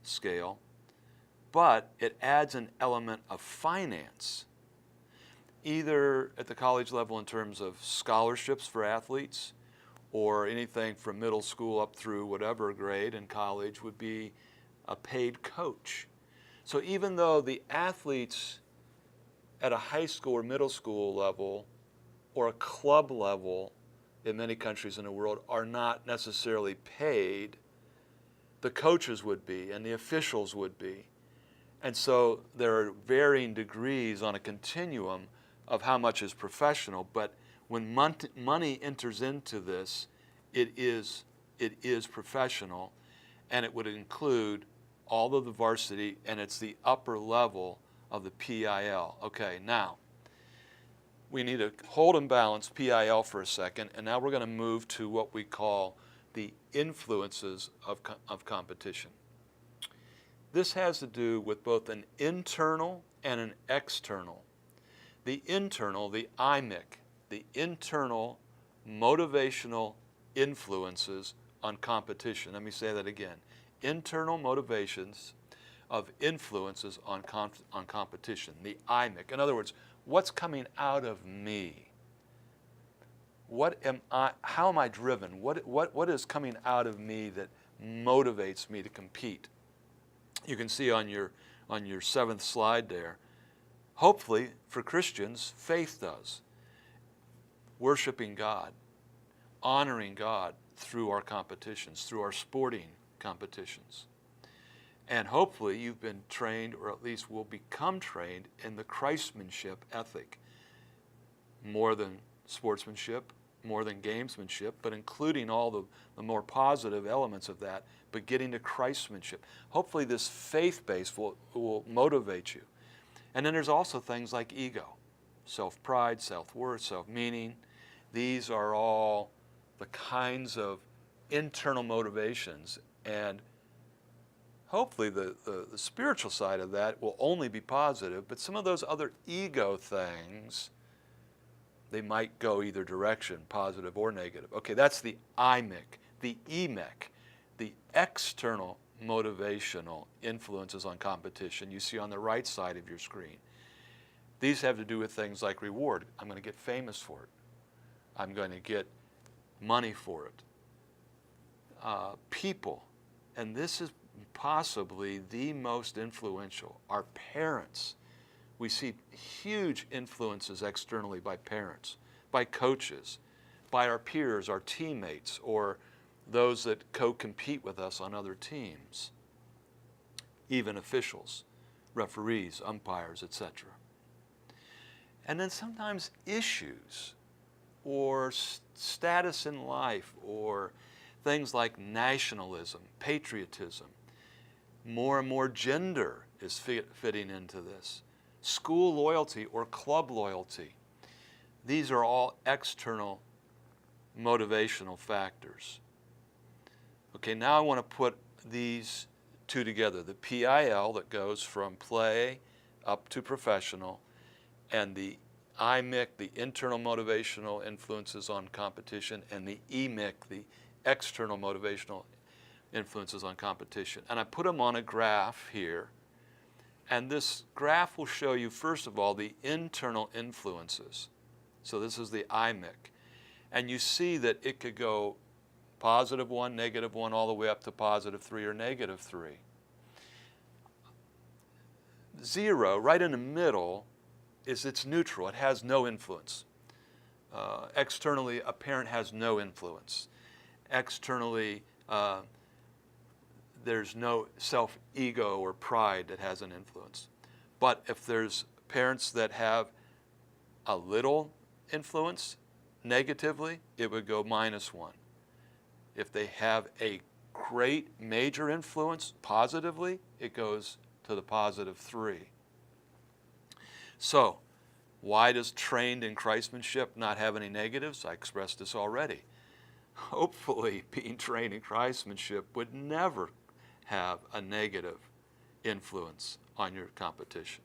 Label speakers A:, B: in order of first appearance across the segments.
A: scale, but it adds an element of finance, either at the college level in terms of scholarships for athletes, or anything from middle school up through whatever grade in college would be a paid coach. So even though the athletes at a high school or middle school level or a club level in many countries in the world are not necessarily paid, the coaches would be and the officials would be. And so there are varying degrees on a continuum of how much is professional, but when money enters into this, it is professional, and it would include all of the varsity, and it's the upper level of the PIL. Okay, now we need to hold and balance PIL for a second, and now we're going to move to what we call the influences of competition. This has to do with both an internal and an external. The internal, the IMIC, the Internal Motivational Influences on competition. Let me say that again. Internal motivations of influences on competition, the IMIC. In other words, what's coming out of me? How am I driven? What is coming out of me that motivates me to compete? You can see on your 7th slide there, hopefully for Christians, faith does. Worshiping God, honoring God through our competitions, through our sporting competitions. And hopefully you've been trained, or at least will become trained, in the Christmanship ethic. More than sportsmanship, more than gamesmanship, but including all the more positive elements of that, but getting to Christmanship. Hopefully this faith base will motivate you. And then there's also things like ego, self-pride, self-worth, self-meaning. These are all the kinds of internal motivations, and hopefully the spiritual side of that will only be positive, but some of those other ego things, they might go either direction, positive or negative. Okay, that's the IMIC, the EMIC, the external motivational influences on competition you see on the right side of your screen. These have to do with things like reward. I'm going to get famous for it. I'm going to get money for it. People, and this is possibly the most influential, our parents. We see huge influences externally by parents, by coaches, by our peers, our teammates, or those that co-compete with us on other teams, even officials, referees, umpires, etc. And then sometimes issues or status in life, or things like nationalism, patriotism. More and more gender is fitting into this. School loyalty or club loyalty. These are all external motivational factors. Okay, now I want to put these two together. The PIL that goes from play up to professional, and the IMIC, the internal motivational influences on competition, and the EMIC, the external motivational influences on competition. And I put them on a graph here. And this graph will show you, first of all, the internal influences. So this is the IMIC. And you see that it could go +1, -1, all the way up to +3 or -3. 0, right in the middle, is it's neutral. It has no influence. Externally, a parent has no influence. Externally, there's no self-ego or pride that has an influence. But if there's parents that have a little influence negatively, it would go -1. If they have a great major influence positively, it goes to the +3. So, why does trained in Christmanship not have any negatives? I expressed this already. Hopefully, being trained in Christmanship would never have a negative influence on your competition.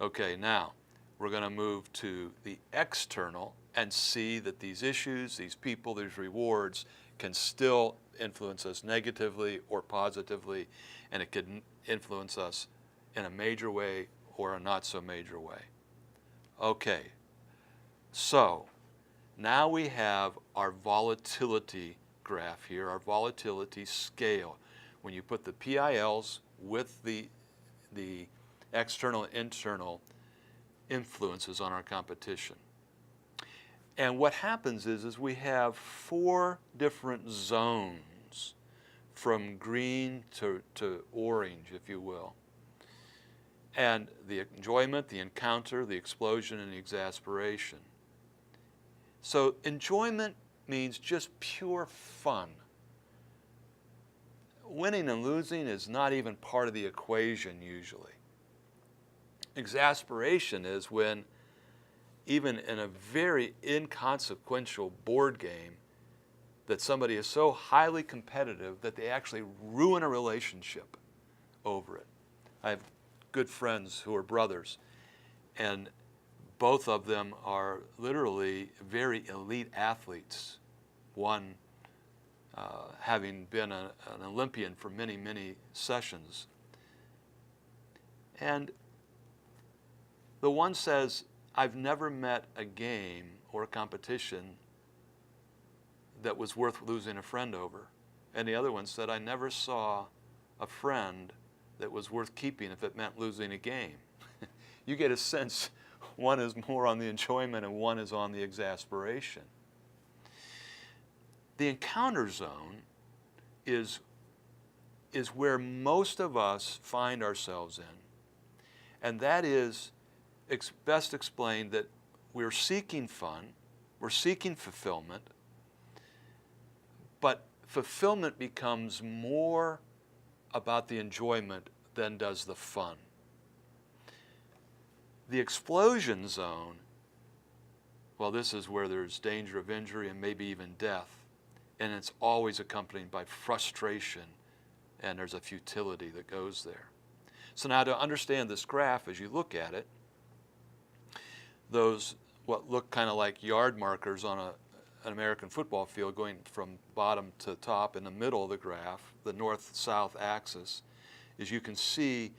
A: Okay, now we're going to move to the external and see that these issues, these people, these rewards can still influence us negatively or positively, and it could influence us in a major way or a not so major way. Okay, so now we have our volatility graph here, our volatility scale. When you put the PILs with the external and internal influences on our competition. And what happens is we have 4 different zones from green to orange, if you will. And the enjoyment, the encounter, the explosion, and the exasperation. So enjoyment means just pure fun. Winning and losing is not even part of the equation usually. Exasperation is when, even in a very inconsequential board game, that somebody is so highly competitive that they actually ruin a relationship over it. I have good friends who are brothers, and both of them are literally very elite athletes. One having been an Olympian for many, many sessions. And the one says, I've never met a game or a competition that was worth losing a friend over. And the other one said, I never saw a friend that was worth keeping if it meant losing a game. You get a sense one is more on the enjoyment and one is on the exasperation. The encounter zone is where most of us find ourselves in. And that is best explained that we're seeking fun, we're seeking fulfillment, but fulfillment becomes more about the enjoyment than does the fun. The explosion zone, well, this is where there's danger of injury and maybe even death, and it's always accompanied by frustration, and there's a futility that goes there. So now to understand this graph as you look at it, those what look kind of like yard markers on an American football field going from bottom to top in the middle of the graph, the north-south axis, is you can see,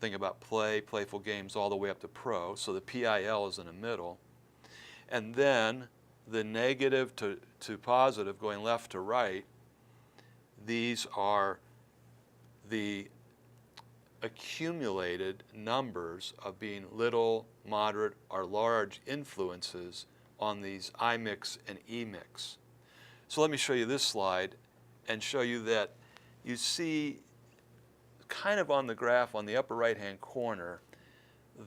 A: think about playful games all the way up to pro, so the PIL is in the middle. And then the negative to positive going left to right, these are the accumulated numbers of being little, moderate, or large influences on these IMICs and EMICs. So let me show you this slide and show you that you see kind of on the graph on the upper right-hand corner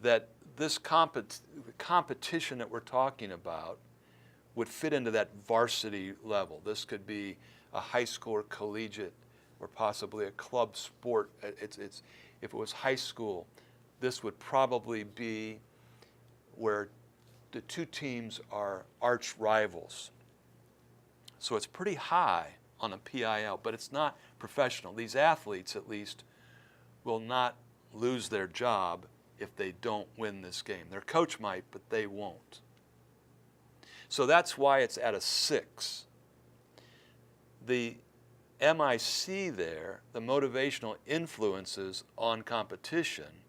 A: that this competition that we're talking about would fit into that varsity level. This could be a high school or collegiate or possibly a club sport. If it was high school, this would probably be where the two teams are arch rivals. So it's pretty high on a PIL, but it's not professional. These athletes, at least, will not lose their job if they don't win this game. Their coach might, but they won't. So that's why it's at a 6. The MIC there, the motivational influences on competition,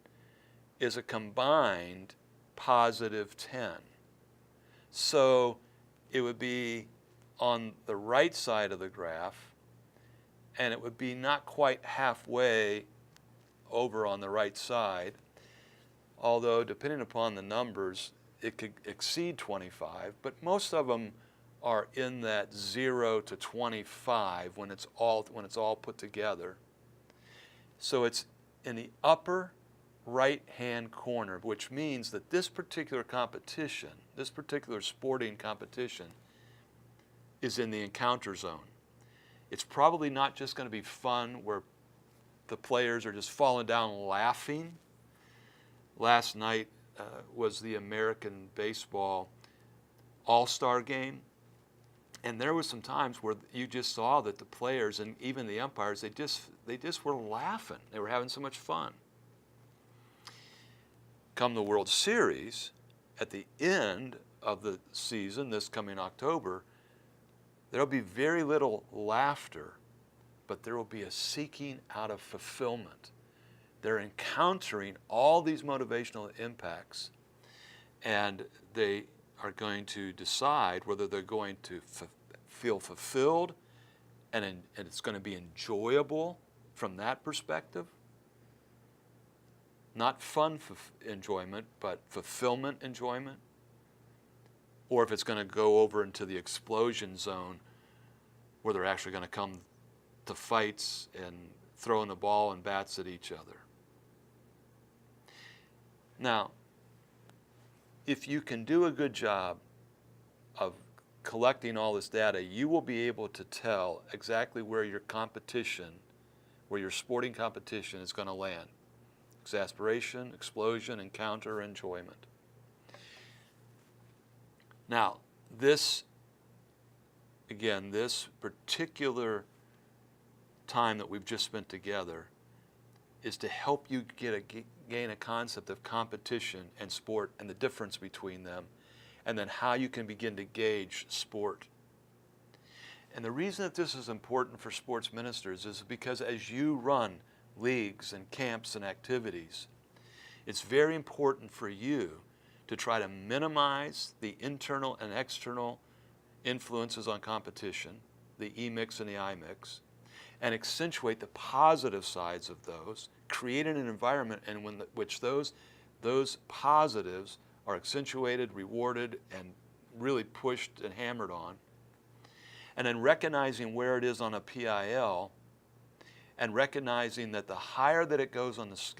A: is a combined positive 10. So it would be on the right side of the graph, and it would be not quite halfway over on the right side, although depending upon the numbers, it could exceed 25, but most of them are in that 0 to 25 when it's all put together. So it's in the upper right-hand corner, which means that this particular competition, this particular sporting competition, is in the encounter zone. It's probably not just going to be fun where the players are just falling down laughing. Last night was the American baseball all-star game. And there was some times where you just saw that the players and even the umpires, they just were laughing. They were having so much fun. Come the World Series, at the end of the season, this coming October, There'll be very little laughter, but there will be a seeking out of fulfillment. They're encountering all these motivational impacts, and they are going to decide whether they're going to feel fulfilled and it's going to be enjoyable from that perspective. Not fun enjoyment, but fulfillment enjoyment. Or if it's going to go over into the explosion zone where they're actually going to come to fights and throwing the ball and bats at each other. Now, if you can do a good job of collecting all this data, you will be able to tell exactly where your competition, where your sporting competition is going to land. Exasperation, explosion, encounter, enjoyment. Now, this particular time that we've just spent together is to help you gain a concept of competition and sport and the difference between them, and then how you can begin to gauge sport. And the reason that this is important for sports ministers is because as you run leagues and camps and activities, it's very important for you to try to minimize the internal and external influences on competition, the EMICs and the IMICs, and accentuate the positive sides of those, creating an environment in which those positives are accentuated, rewarded, and really pushed and hammered on. And then recognizing where it is on a PIL, and recognizing that the higher that it goes on the scale,